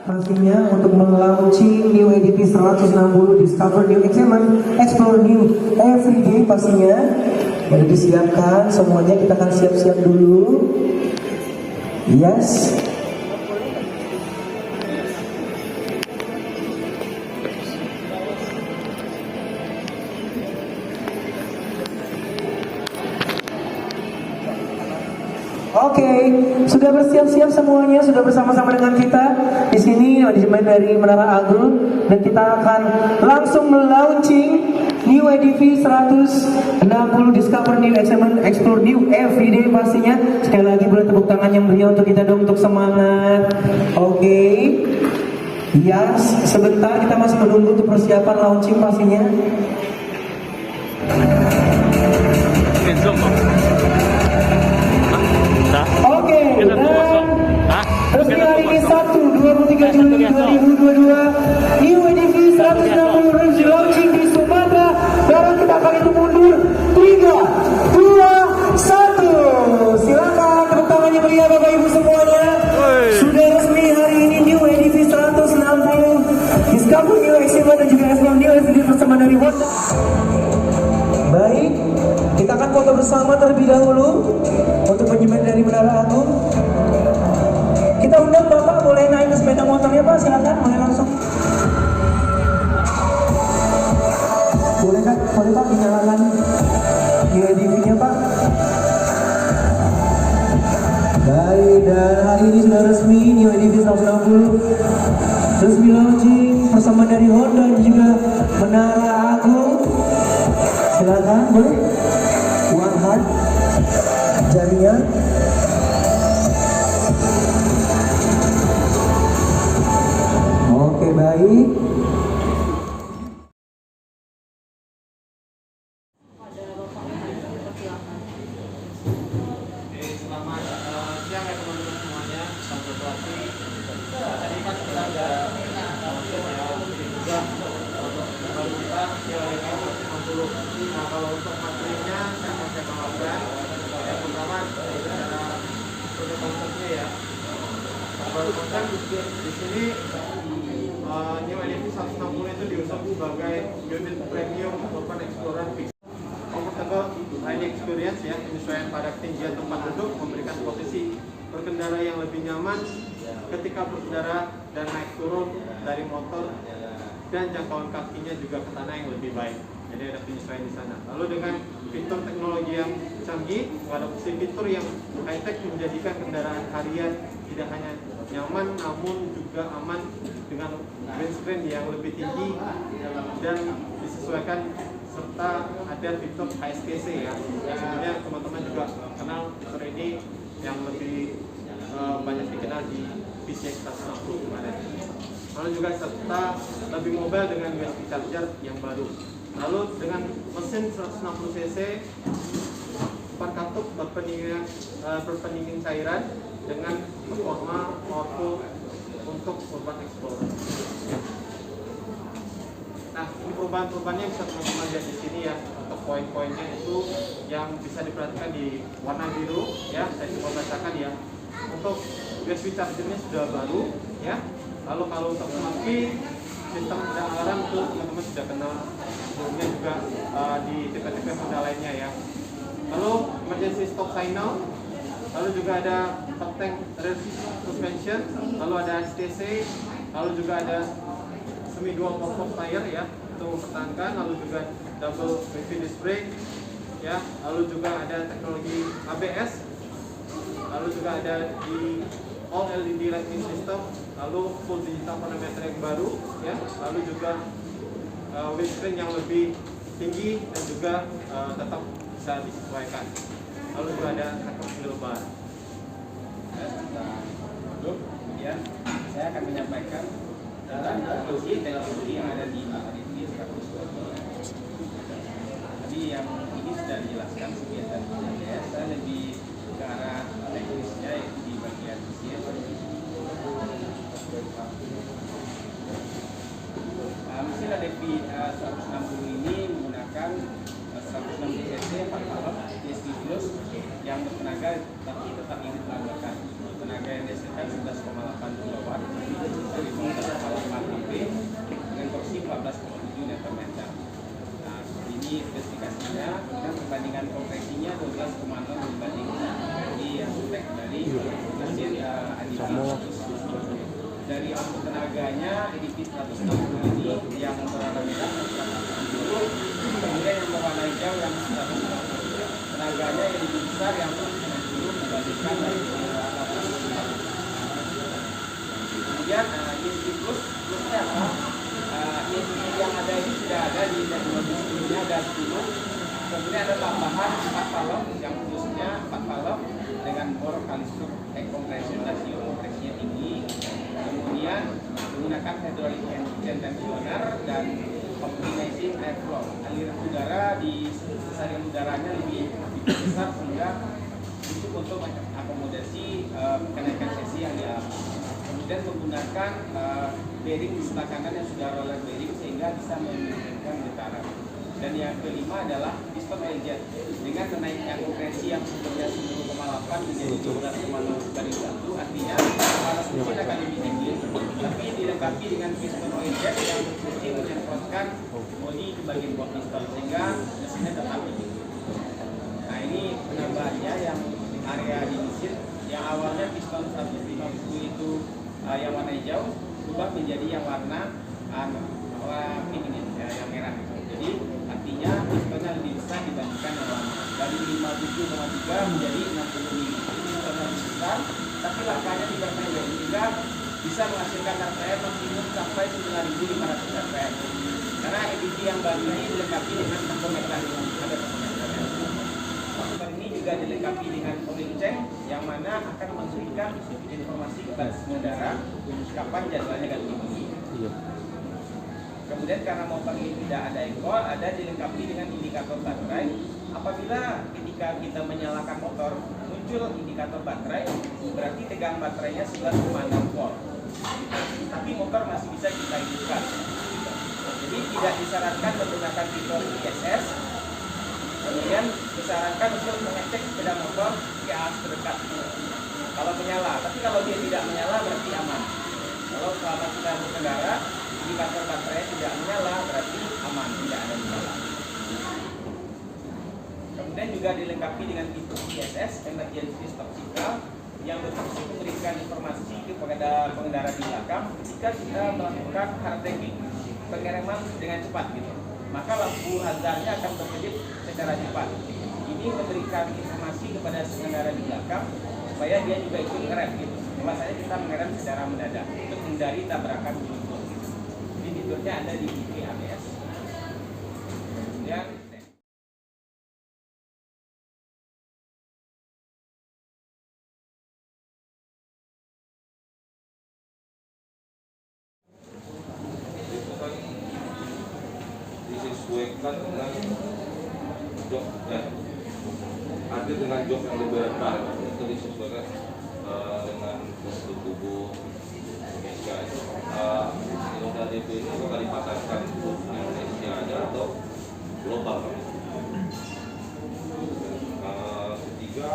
pastinya untuk melaunching new EDP 160, discover new, examine, explore new everyday pastinya. Jadi disiapkan semuanya, kita akan siap-siap dulu. Yes. Oke, sudah bersiap-siap semuanya, sudah bersama-sama dengan kita di sini manajemen dari Menara Agung, dan kita akan langsung melaunching new EDV 160, discover new, examine, explore new everyday pastinya. Sekali lagi boleh tepuk tangan yang meriah untuk kita dong, untuk semangat. Oke. Yes, sebentar kita masih menunggu untuk persiapan launching pastinya. Oke, dan resmi hari ini Sabtu 23 Juli 2022 new EDV 160 Review launching di Sumatera Barat. Kita akan hitung mundur 3, 2, 1. Silakan tepuk tangannya meriah Bapak Ibu semuanya. Sudah resmi hari ini new EDV 160 discover new examine dan juga explore new everyday bersama dari Honda. Baik, kita akan foto bersama terlebih dahulu untuk penyemen dari Menara Agung. Kita undang Bapak, boleh naik ke sepeda motornya Pak, silakan, boleh langsung. Boleh kan, boleh Pak, dinyalakan UADV-nya Pak. Baik, dan hari ini sudah resmi new EDV 160 resmi launching bersama dari Honda dan juga Menara Agung. Silakan, boleh. One heart jarinya. Oke, baik. Selamat siang ya teman-teman semuanya. Selamat operasi. Tadi kan kita ada langsung ya, juga baru kita yang 60. Nah, kalau untuk materinya saya akan kenalkan. Yang pertama secara produk konsepnya ya. Produk konsep di sini new EDV 160 itu diusung sebagai unit premium urban explorer comfortable riding experience ya, penyesuaian pada ketinggian tempat duduk, memberikan posisi berkendara yang lebih nyaman ketika berkendara dan naik turun dari motor, dan jangkauan kakinya juga ke tanah yang lebih baik. Jadi ada penyesuaian di sana. Lalu dengan fitur teknologi yang canggih, mengadopsi fitur yang high tech menjadikan kendaraan harian tidak hanya nyaman namun juga aman dengan windscreen yang lebih tinggi dan disesuaikan, serta ada fitur HSPC ya. Sebenarnya teman-teman juga kenal fitur ini yang lebih banyak dikenal di PCX 160 kemarin. Lalu juga serta lebih mobile dengan USB charger yang baru. Lalu dengan mesin 160 cc 4 katup berpendingin cairan dengan performa powerful untuk urban explorer. Nah, ini perubahan-perubahannya bisa teman-teman lihat di sini ya. Untuk poin-poinnya itu yang bisa diperhatikan di warna biru ya. Saya coba bacakan ya. Untuk USB chargernya sudah baru ya. Lalu kalau untuk mesin sistem dan alarm itu teman-teman sudah kenal sebelumnya juga di tipe-tipe Honda lainnya ya. Lalu emergency stop signal, lalu juga ada top tank rear suspension, lalu ada STC, lalu juga ada semi dual pop tire ya untuk mempertahankan, lalu juga double wheel disc brake ya, lalu juga ada teknologi ABS, lalu juga ada di all LED lighting system, lalu full digital chronometer yang baru ya, lalu juga windscreen yang lebih tinggi dan juga tetap bisa disesuaikan, lalu juga ada takut handlebar. Kemudian saya akan menyampaikan tentang teknologi yang ada di EDV 160. Tadi yang ini sudah dijelaskan kegiatan ya, saya lebih ke arah teknisnya yaitu di bagian mesin. Mesin EDV 160 ini menggunakan 160 cc 4 valve DSG Plus yang bertenaga tapi tetap ingin menambahkan tenaga yang dihasilkan 11,8 kW dari motor kepala 4 HP dengan torsi 14,7 Nm. Nah, seperti ini spesifikasinya, dan perbandingan kompresinya 12,0 berbanding. Jadi yang spek dari mesin ADV. Dari output tenaganya ADV 160 ini yang berwarna merah 170, kemudian yang berwarna hijau yang 160. Tenaganya yang lebih besar yang 190 dibandingkan dari kemudian ESP plusnya apa? ESP yang ada ini sudah ada di teknologi sebelumnya ada 10. Kemudian ada tambahan 4 valve yang khususnya 4 valve dengan bor kalistuk compression ratio kompresinya tinggi. Kemudian menggunakan hydraulic engine tensioner dan optimizing airflow. Aliran udara di saluran udaranya lebih besar sehingga itu untuk mengakomodasi kenaikan sesi yang dialami. Kemudian menggunakan bearing di sebelah kanan yang sudah roller bearing sehingga bisa meminimalkan getaran. Dan yang kelima adalah piston oil jet dengan menaikkan kompresi yang sebelumnya 10,8 menjadi 12,0 banding 1, artinya panas mesin akan lebih tinggi, tapi dilengkapi dengan piston oil jet yang berfungsi menyemprotkan bodi di bagian bawah piston sehingga mesinnya tetap tinggi. Nah, ini penambahannya yang area di mesin yang awalnya piston 150 itu yang warna hijau berubah menjadi yang warna pink ini yang merah. Jadi artinya pistonnya lebih besar dibandingkan yang lama, dari 57,3 menjadi 60 mm. Jadi pistonnya lebih besar, tapi langkahnya diperpendek sehingga bisa menghasilkan RPM maksimum sampai 9.500 RPM. Karena EDV yang baru ini dilengkapi dengan tachometer, ada tachometernya. Tachometer ini juga dilengkapi dengan oil change yang mana akan memberikan informasi kepada pengendara kapan jadwalnya ganti bodi. Kemudian karena motor ini tidak ada ekor, ada dilengkapi dengan indikator baterai. Apabila ketika kita menyalakan motor muncul indikator baterai, berarti tegangan baterainya 11,6 volt. Tapi motor masih bisa kita hidupkan. Jadi tidak disarankan menggunakan fitur ISS. Kemudian disarankan untuk mengecek sepeda motor di arah terdekat. Kalau menyala, tapi kalau dia tidak menyala berarti aman. Kalau selama kita berkendara indikator baterai tidak menyala berarti aman, tidak ada masalah. Kemudian juga dilengkapi dengan fitur ESS (Emergency Stop Signal) yang berfungsi memberikan informasi kepada pengendara di belakang ketika kita melakukan hard braking, pengereman dengan cepat gitu. Maka lampu hazardnya akan berkedip secara cepat. Ini memberikan informasi kepada pengendara di belakang supaya dia juga ikut ngerem gitu. Bahwasanya kita mengerem secara mendadak untuk menghindari tabrakan beruntun. Jadi fiturnya ada di TV ABS. Kemudian disesuaikan dengan jok hadir dengan jok yang lebih rendah itu disesuaikan dengan postur tubuh Indonesia ADV ini akan dipasarkan di Indonesia aja atau global. Ketiga,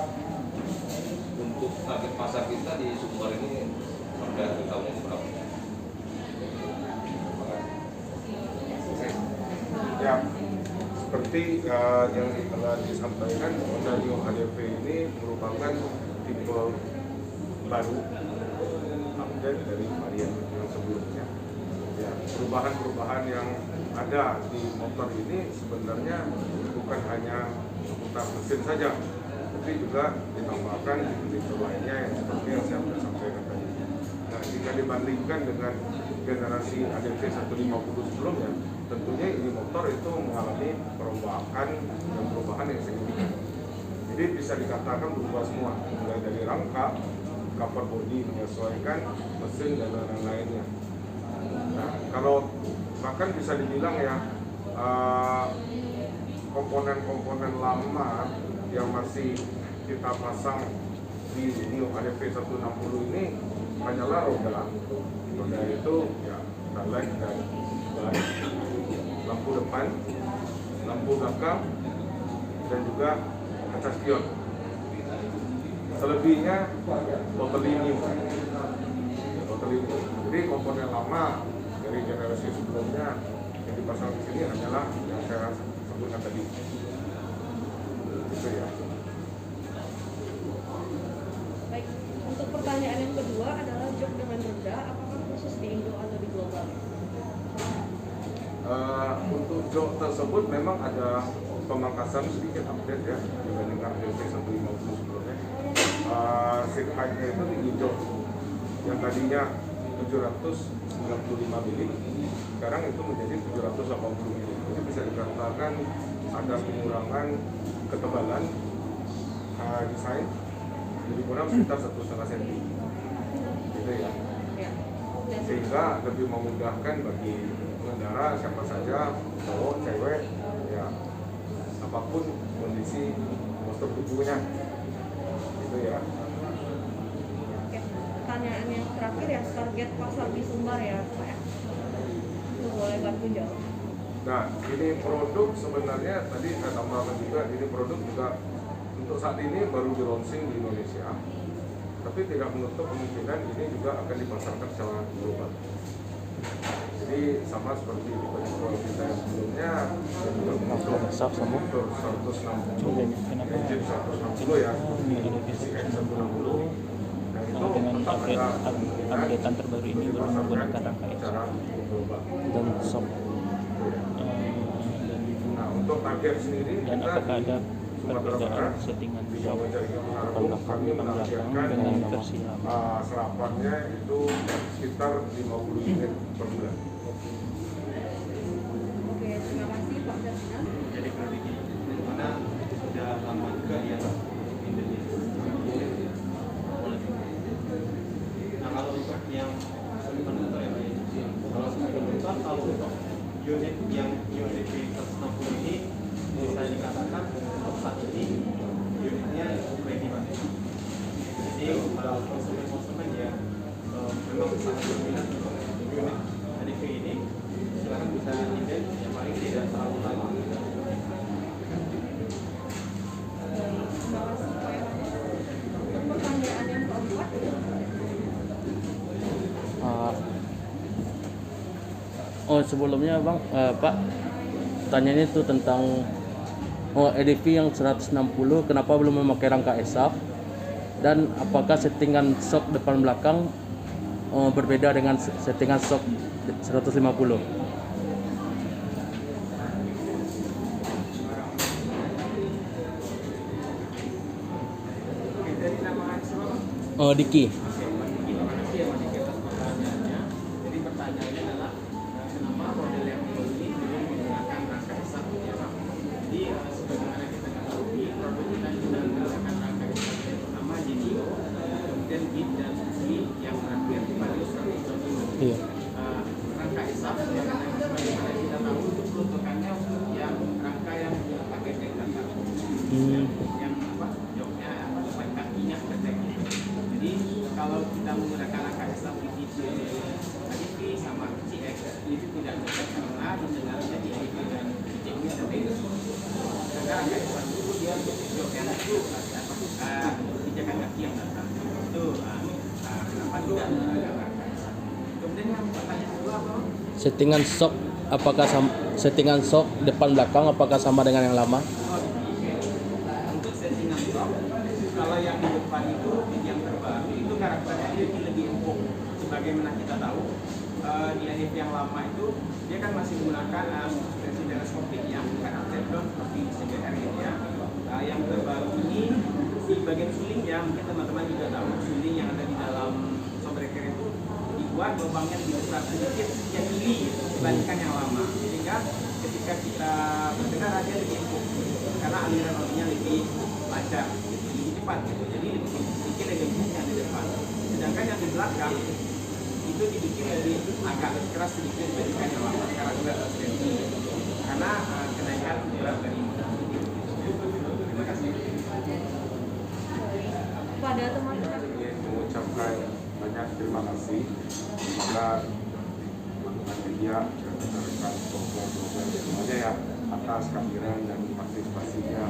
untuk target pasar kita di Sumber ini sampai akhir tahun ini berapa? Ya, seperti yang telah disampaikan, Honda Neo ADV ini merupakan tipe baru update dari varian yang sebelumnya. Ya, perubahan-perubahan yang ada di motor ini sebenarnya bukan hanya seputar mesin saja, tapi juga ditambahkan fitur lainnya yang seperti yang saya sudah sampaikan tadi. Nah, jika dibandingkan dengan generasi ADV 150 sebelumnya, tentunya ini motor itu mengalami perombakan dan perubahan yang signifikan. Jadi bisa dikatakan berubah semua, mulai dari rangka, cover body menyesuaikan, mesin dan lain-lainnya. Nah, kalau bahkan bisa dibilang ya komponen-komponen lama yang masih kita pasang di Neo ADV 160 ini hanyalah roda itu ya taillight dan ban, lampu depan, lampu belakang, dan juga kaca spion. Selebihnya totally new terlindung. Jadi komponen lama dari generasi sebelumnya yang dipasang di sini hanyalah yang saya sebutkan tadi. Itu ya. Baik, untuk pertanyaan yang kedua adalah jok dengan rendah, apakah khusus di Indo atau di global? Untuk jok tersebut memang ada pemangkasan sedikit update ya dibandingkan LP 150 sebelumnya. Seat height-nya itu tinggi jok yang tadinya 795 mili, sekarang itu menjadi 780 mili. Jadi bisa dikatakan ada pengurangan ketebalan desain lebih kurang sekitar 1,5 cm, gitu ya. Sehingga lebih memudahkan bagi pengendara siapa saja, cowok, cewek, ya apapun kondisi postur tubuhnya, gitu ya. Oke, pertanyaan yang terakhir ya, target pasar di Sumbar ya Pak ya. Itu boleh bantu jawab. Nah, ini produk sebenarnya tadi saya tambahkan juga, ini produk juga untuk saat ini baru di launching di Indonesia, tapi tidak menutup kemungkinan ini juga akan dipasarkan secara global. Jadi sama seperti di baju kita yang sebelumnya, yang juga motor 160, engine 160 ya, CX 160. Nah itu dengan tetap ada updatean terbaru ini belum menggunakan rangka secara global. dan sok. Nah untuk target sendiri Dan kita apakah ada Sumatera perbedaan Barat settingan di sok bawah jaringan depan Tarung belakang kami depan belakang menargetkan dengan versi lama? serapannya itu sekitar 50 unit per bulan. Oke, terima kasih Pak Ferdinand. Jadi kalau karena sudah lama juga ya Indonesia. Nah kalau untuk yang penutup ya Pak, kalau penutup kalau untuk unit yang unit 160 ini bisa dikatakan untuk saat ini unitnya ready Pak. Jadi kalau konsumen yang memang sangat berminat untuk unit ADV ini silakan bisa email yang paling tidak terlalu lama. Terima kasih Pak ya. Untuk pertanyaan yang keempat, Sebelumnya Bang, Pak, tanyanya itu tentang EDV yang 160 kenapa belum memakai rangka ESAF, dan apakah settingan sok depan belakang berbeda dengan settingan sok 150? Diki. Terima kasih ya Mas Diki atas pertanyaannya. Jadi pertanyaannya adalah kenapa model yang ini belum menggunakan rangka ESAF ya Pak? Jadi sebagaimana kita ketahui produk kita sudah menggunakan rangka ESAF yang pertama Genio, kemudian GIT dan SI yang terakhir Vario 120. Iya. Rangka ESAF sebagaimana kita tahu itu peruntukannya untuk yang rangka yang pakai dekatan. Yang apa? Joknya apa? Depan kakinya ketek. Jadi kalau kita menggunakan rangka ESAF di ADV sama CX itu tidak dekat karena sebenarnya di ADV dan CX ini ada beda. Karena rangka ESAF itu dia untuk jok yang itu pijakan kaki yang datang. Itu kenapa tidak menggunakan rangka ESAF. Kemudian yang pertanyaan kedua apa? Settingan sok settingan sok depan belakang apakah sama dengan yang lama? Untuk settingan sok, kalau yang di depan itu yang terbaru itu karakternya lebih empuk. Sebagaimana kita tahu di ADV yang lama itu dia kan masih menggunakan suspensi teleskopik yang bukan teflon seperti CBR gitu ya. Yang terbaru ini di bagian sulingnya mungkin teman-teman juga tahu suling yang ada di dalam shockbreaker itu dibuat lubangnya lebih besar sedikit sekian mili dibandingkan yang lama, sehingga ketika kita berkendara dia lebih empuk karena aliran olinya lebih lancar, lebih cepat gitu. Jadi sedikit lebih empuk yang di depan, sedangkan yang di belakang itu dibikin lebih agak keras sedikit dibandingkan yang lama karena juga suspensi karena kenaikan berat dari terima kasih. pada teman-teman Ingin mengucapkan banyak terima kasih kepada teman-teman media dan rekan-rekan program semuanya ya atas kehadiran dan partisipasinya